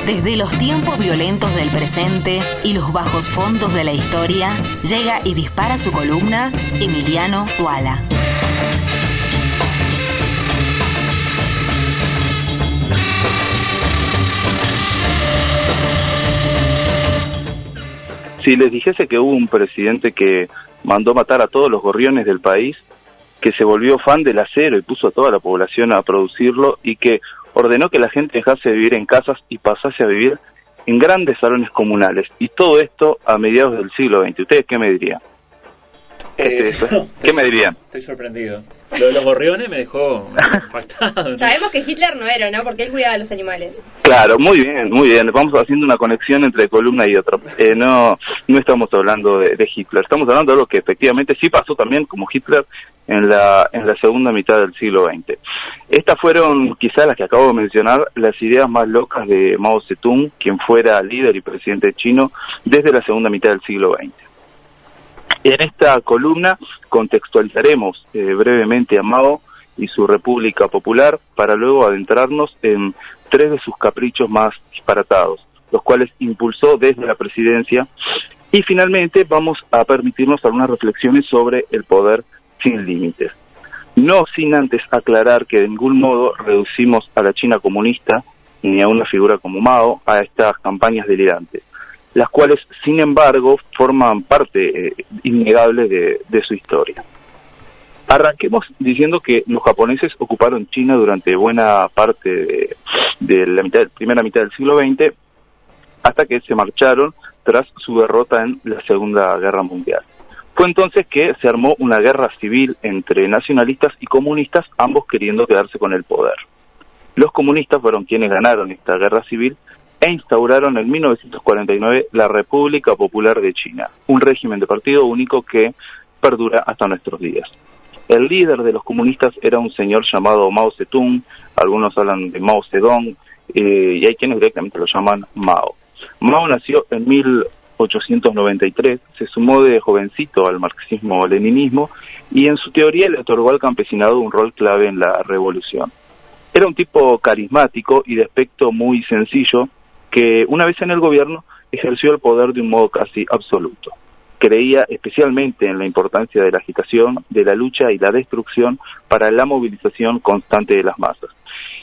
Desde los tiempos violentos del presente y los bajos fondos de la historia, llega y dispara su columna Emiliano Tuala. Si les dijese que hubo un presidente que mandó matar a todos los gorriones del país, que se volvió fan del acero y puso a toda la población a producirlo, y que ordenó que la gente dejase de vivir en casas y pasase a vivir en grandes salones comunales, y todo esto a mediados del siglo XX, ¿ustedes qué me dirían? ¿Qué me dirían? Estoy sorprendido. Lo de los gorriones me dejó impactado, ¿no? Sabemos que Hitler no era, ¿no? Porque él cuidaba a los animales. Claro, muy bien, muy bien. Vamos haciendo una conexión entre columna y otra. No estamos hablando de Hitler, estamos hablando de algo que efectivamente sí pasó también como Hitler en la segunda mitad del siglo XX. Estas fueron quizás las que acabo de mencionar, las ideas más locas de Mao Zedong, quien fuera líder y presidente chino desde la segunda mitad del siglo XX. En esta columna contextualizaremos brevemente a Mao y su República Popular para luego adentrarnos en tres de sus caprichos más disparatados, los cuales impulsó desde la presidencia, y finalmente vamos a permitirnos algunas reflexiones sobre el poder sin límites. No sin antes aclarar que de ningún modo reducimos a la China comunista ni a una figura como Mao a estas campañas delirantes, las cuales, sin embargo, forman parte innegable de su historia. Arranquemos diciendo que los japoneses ocuparon China durante buena parte de la primera mitad del siglo XX, hasta que se marcharon tras su derrota en la Segunda Guerra Mundial. Fue entonces que se armó una guerra civil entre nacionalistas y comunistas, ambos queriendo quedarse con el poder. Los comunistas fueron quienes ganaron esta guerra civil e instauraron en 1949 la República Popular de China, un régimen de partido único que perdura hasta nuestros días. El líder de los comunistas era un señor llamado Mao Zedong, algunos hablan de Mao Zedong, y hay quienes directamente lo llaman Mao. Mao nació en 1893, se sumó de jovencito al marxismo-leninismo y en su teoría le otorgó al campesinado un rol clave en la revolución. Era un tipo carismático y de aspecto muy sencillo, que una vez en el gobierno ejerció el poder de un modo casi absoluto. Creía especialmente en la importancia de la agitación, de la lucha y la destrucción para la movilización constante de las masas.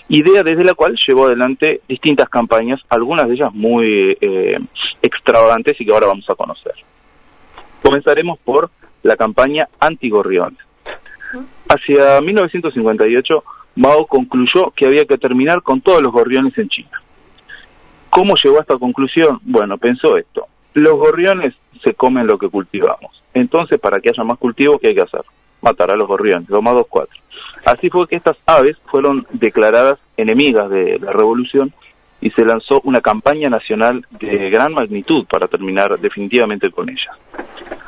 Idea desde la cual llevó adelante distintas campañas, algunas de ellas muy extravagantes y que ahora vamos a conocer. Comenzaremos por la campaña anti-gorriones. Hacia 1958, Mao concluyó que había que terminar con todos los gorriones en China. ¿Cómo llegó a esta conclusión? Bueno, pensó esto: los gorriones se comen lo que cultivamos. Entonces, para que haya más cultivo, ¿qué hay que hacer? Matar a los gorriones, 2 más 2, 4. Así fue que estas aves fueron declaradas enemigas de la revolución y se lanzó una campaña nacional de gran magnitud para terminar definitivamente con ellas.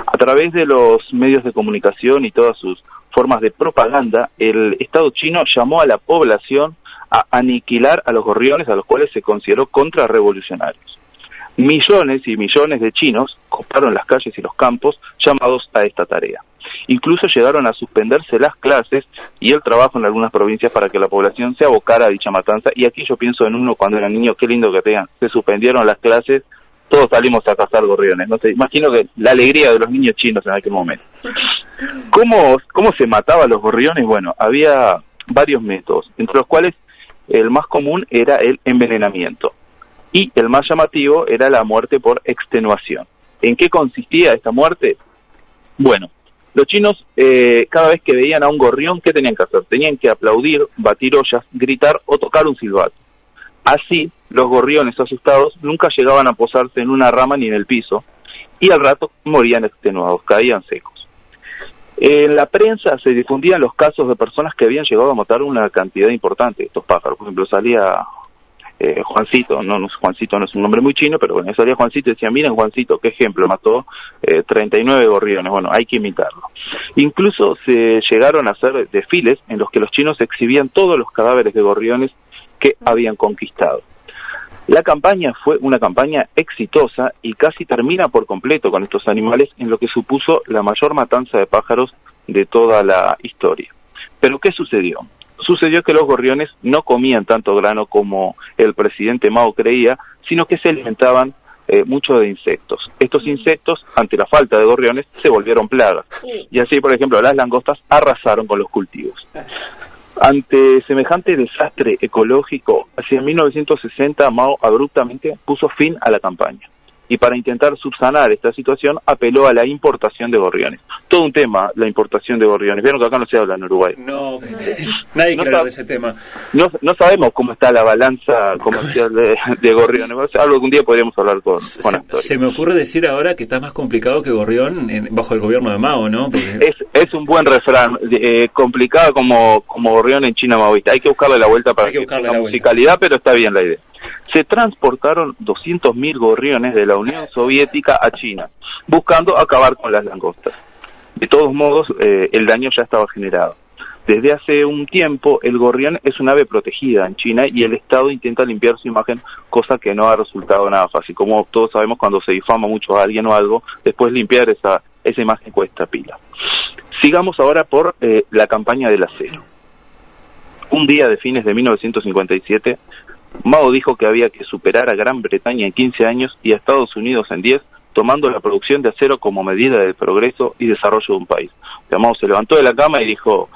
A través de los medios de comunicación y todas sus formas de propaganda, el Estado chino llamó a la población a aniquilar a los gorriones, a los cuales se consideró contrarrevolucionarios. Millones y millones de chinos coparon las calles y los campos llamados a esta tarea. Incluso llegaron a suspenderse las clases y el trabajo en algunas provincias para que la población se abocara a dicha matanza. Y aquí yo pienso en uno cuando era niño, qué lindo que tengan, se suspendieron las clases, todos salimos a cazar gorriones. No sé, imagino que la alegría de los niños chinos en aquel momento. ¿Cómo se mataba a los gorriones? Bueno, había varios métodos, entre los cuales el más común era el envenenamiento y el más llamativo era la muerte por extenuación. ¿En qué consistía esta muerte? Bueno, los chinos cada vez que veían a un gorrión, ¿qué tenían que hacer? Tenían que aplaudir, batir ollas, gritar o tocar un silbato. Así, los gorriones asustados nunca llegaban a posarse en una rama ni en el piso y al rato morían extenuados, caían secos. En la prensa se difundían los casos de personas que habían llegado a matar una cantidad importante de estos pájaros. Por ejemplo, salía Juancito, Juancito no es un nombre muy chino, pero bueno, salía Juancito y decía: miren Juancito, qué ejemplo, mató 39 gorriones. Bueno, hay que imitarlo. Incluso se llegaron a hacer desfiles en los que los chinos exhibían todos los cadáveres de gorriones que habían conquistado. La campaña fue una campaña exitosa y casi termina por completo con estos animales, en lo que supuso la mayor matanza de pájaros de toda la historia. Pero ¿qué sucedió? sucedió que los gorriones no comían tanto grano como el presidente Mao creía, sino que se alimentaban mucho de insectos. Estos insectos, ante la falta de gorriones, se volvieron plagas. Y así, por ejemplo, las langostas arrasaron con los cultivos. Ante semejante desastre ecológico, hacia 1960 Mao abruptamente puso fin a la campaña. Y para intentar subsanar esta situación, apeló a la importación de gorriones. Todo un tema, la importación de gorriones. Vieron que acá no se habla en Uruguay. No, nadie quiere hablar de ese tema. No sabemos cómo está la balanza comercial de gorriones. Algún día podríamos hablar con Astori. Se me ocurre decir ahora que está más complicado que gorrión bajo el gobierno de Mao, ¿no? Porque... Es un buen refrán. Complicado como gorrión en China maoísta. Hay que buscarle la vuelta para que tenga musicalidad, pero está bien la idea. Se transportaron 200.000 gorriones de la Unión Soviética a China, buscando acabar con las langostas. De todos modos, el daño ya estaba generado. Desde hace un tiempo, el gorrión es un ave protegida en China y el Estado intenta limpiar su imagen, cosa que no ha resultado nada fácil. Como todos sabemos, cuando se difama mucho a alguien o algo, después limpiar esa imagen cuesta pila. Sigamos ahora por la campaña del acero. Un día de fines de 1957, Mao dijo que había que superar a Gran Bretaña en 15 años y a Estados Unidos en 10, tomando la producción de acero como medida del progreso y desarrollo de un país. O sea, Mao se levantó de la cama y dijo,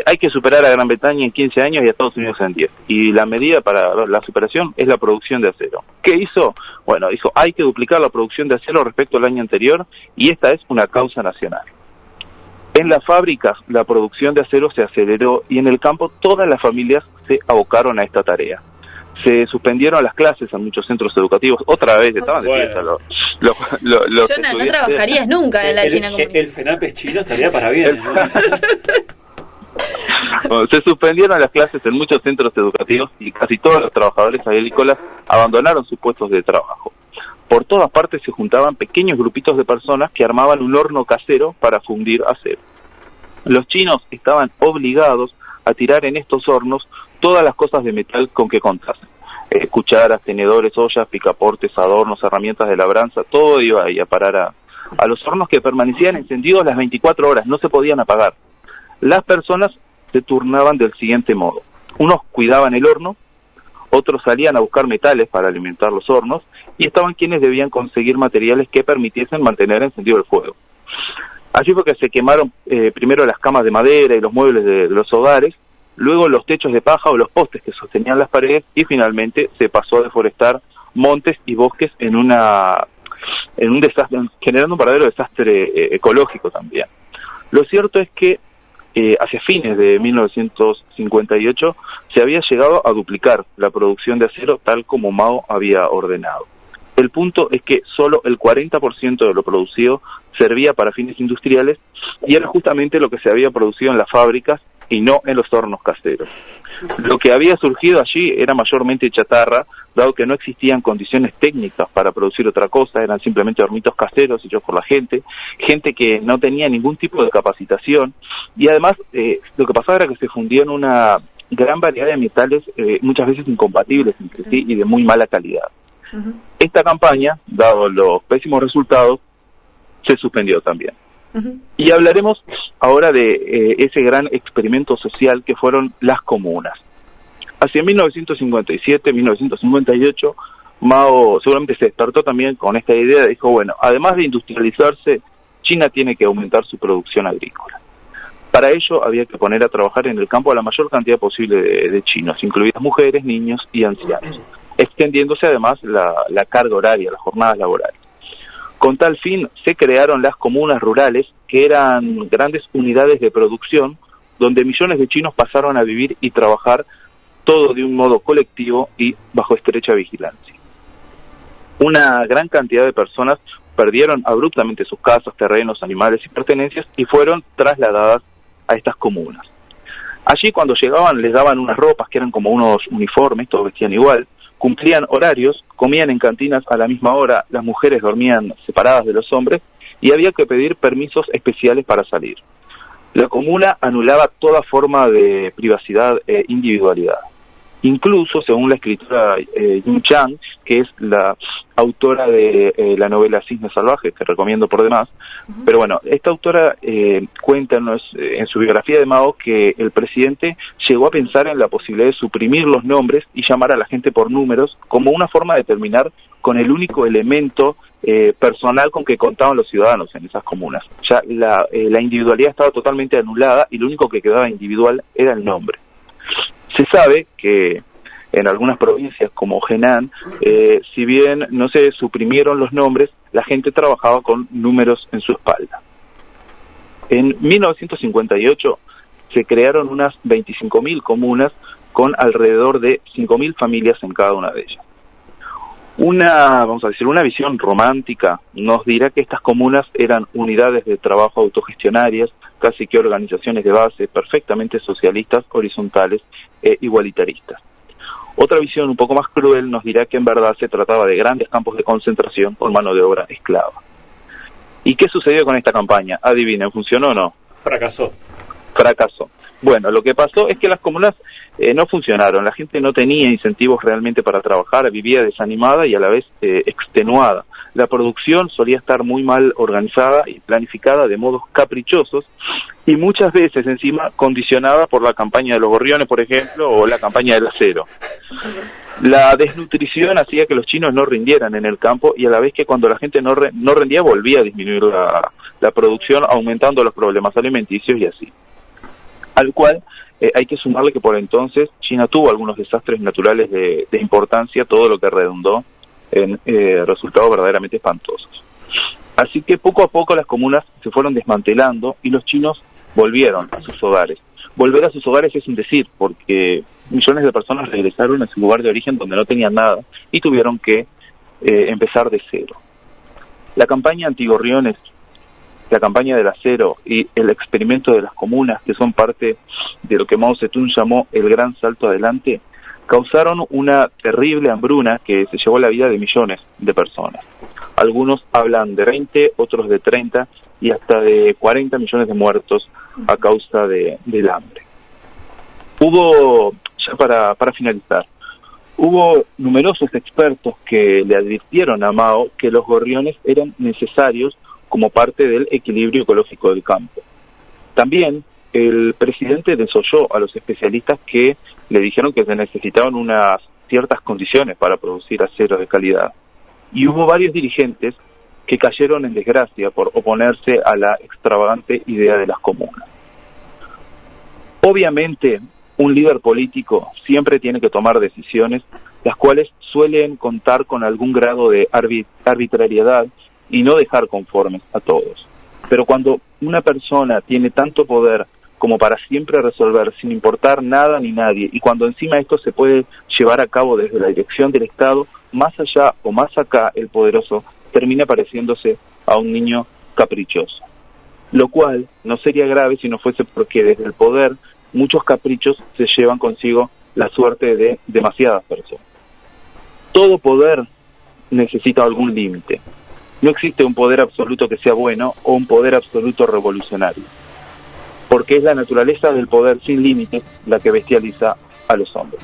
hay que superar a Gran Bretaña en 15 años y a Estados Unidos en 10. Y la medida para la superación es la producción de acero. ¿Qué hizo? Bueno, dijo, hay que duplicar la producción de acero respecto al año anterior y esta es una causa nacional. En las fábricas la producción de acero se aceleró y en el campo todas las familias se abocaron a esta tarea. Se suspendieron las clases en muchos centros educativos. Otra vez estaban de fiesta los no trabajarías nunca en la China comunista. El FENAPES chino estaría para bien, ¿no? Bueno, se suspendieron las clases en muchos centros educativos y casi todos los trabajadores agrícolas abandonaron sus puestos de trabajo. Por todas partes se juntaban pequeños grupitos de personas que armaban un horno casero para fundir acero. Los chinos estaban obligados a tirar en estos hornos todas las cosas de metal con que contasen. Cucharas, tenedores, ollas, picaportes, adornos, herramientas de labranza, todo iba ahí a parar a los hornos que permanecían encendidos las 24 horas, no se podían apagar. Las personas se turnaban del siguiente modo. Unos cuidaban el horno, otros salían a buscar metales para alimentar los hornos, y estaban quienes debían conseguir materiales que permitiesen mantener encendido el fuego. Allí fue que se quemaron primero las camas de madera y los muebles de los hogares, luego los techos de paja o los postes que sostenían las paredes, y finalmente se pasó a deforestar montes y bosques en un desastre, generando un verdadero desastre ecológico también. Lo cierto es que hacia fines de 1958 se había llegado a duplicar la producción de acero tal como Mao había ordenado. El punto es que solo el 40% de lo producido servía para fines industriales y era justamente lo que se había producido en las fábricas y no en los hornos caseros. Lo que había surgido allí era mayormente chatarra, dado que no existían condiciones técnicas para producir otra cosa, eran simplemente hornitos caseros hechos por la gente que no tenía ningún tipo de capacitación, y además lo que pasaba era que se fundían una gran variedad de metales, muchas veces incompatibles entre sí y de muy mala calidad. Uh-huh. Esta campaña, dado los pésimos resultados, se suspendió también. Uh-huh. Y hablaremos ahora de ese gran experimento social que fueron las comunas. Hacia 1957-1958, Mao seguramente se despertó también con esta idea, dijo, bueno, además de industrializarse, China tiene que aumentar su producción agrícola. Para ello había que poner a trabajar en el campo a la mayor cantidad posible de chinos, incluidas mujeres, niños y ancianos, extendiéndose además la carga horaria, las jornadas laborales. Con tal fin se crearon las comunas rurales, que eran grandes unidades de producción, donde millones de chinos pasaron a vivir y trabajar todo de un modo colectivo y bajo estrecha vigilancia. Una gran cantidad de personas perdieron abruptamente sus casas, terrenos, animales y pertenencias y fueron trasladadas a estas comunas. Allí cuando llegaban les daban unas ropas que eran como unos uniformes, todos vestían igual, cumplían horarios, comían en cantinas a la misma hora, las mujeres dormían separadas de los hombres y había que pedir permisos especiales para salir. La comuna anulaba toda forma de privacidad e individualidad. Incluso, según la escritora Yin Chang, que es la autora de la novela Cisnes Salvajes, que recomiendo por demás, pero bueno, esta autora cuenta en su biografía de Mao que el presidente llegó a pensar en la posibilidad de suprimir los nombres y llamar a la gente por números como una forma de terminar con el único elemento personal con que contaban los ciudadanos en esas comunas. Ya la individualidad estaba totalmente anulada y lo único que quedaba individual era el nombre. Se sabe que en algunas provincias como Henan, si bien no se suprimieron los nombres, la gente trabajaba con números en su espalda. En 1958 se crearon unas 25.000 comunas con alrededor de 5.000 familias en cada una de ellas. Una visión romántica nos dirá que estas comunas eran unidades de trabajo autogestionarias, casi que organizaciones de base perfectamente socialistas, horizontales e igualitaristas. Otra visión un poco más cruel nos dirá que en verdad se trataba de grandes campos de concentración con mano de obra esclava. ¿Y qué sucedió con esta campaña? Adivinen, ¿funcionó o no? Fracasó. Bueno, lo que pasó es que las comunas no funcionaron, la gente no tenía incentivos realmente para trabajar, vivía desanimada y a la vez extenuada. La producción solía estar muy mal organizada y planificada de modos caprichosos y muchas veces encima condicionada por la campaña de los gorriones, por ejemplo, o la campaña del acero. La desnutrición hacía que los chinos no rindieran en el campo y a la vez que cuando la gente no rendía volvía a disminuir la producción, aumentando los problemas alimenticios y así. Al cual hay que sumarle que por entonces China tuvo algunos desastres naturales de importancia, todo lo que redundó en resultados verdaderamente espantosos. Así que poco a poco las comunas se fueron desmantelando y los chinos volvieron a sus hogares. Volver a sus hogares es un decir, porque millones de personas regresaron a su lugar de origen donde no tenían nada y tuvieron que empezar de cero. La campaña antigorriones, la campaña del acero y el experimento de las comunas, que son parte de lo que Mao Zedong llamó el gran salto adelante, causaron una terrible hambruna que se llevó la vida de millones de personas. Algunos hablan de 20, otros de 30 y hasta de 40 millones de muertos a causa del hambre. Hubo, ya para finalizar, hubo numerosos expertos que le advirtieron a Mao que los gorriones eran necesarios como parte del equilibrio ecológico del campo. También el presidente desoyó a los especialistas que le dijeron que se necesitaban unas ciertas condiciones para producir acero de calidad. Y hubo varios dirigentes que cayeron en desgracia por oponerse a la extravagante idea de las comunas. Obviamente, un líder político siempre tiene que tomar decisiones, las cuales suelen contar con algún grado de arbitrariedad y no dejar conformes a todos. Pero cuando una persona tiene tanto poder como para siempre resolver sin importar nada ni nadie, y cuando encima esto se puede llevar a cabo desde la dirección del Estado, más allá o más acá, el poderoso termina pareciéndose a un niño caprichoso. Lo cual no sería grave si no fuese porque desde el poder muchos caprichos se llevan consigo la suerte de demasiadas personas. Todo poder necesita algún límite. No existe un poder absoluto que sea bueno o un poder absoluto revolucionario, porque es la naturaleza del poder sin límites la que bestializa a los hombres.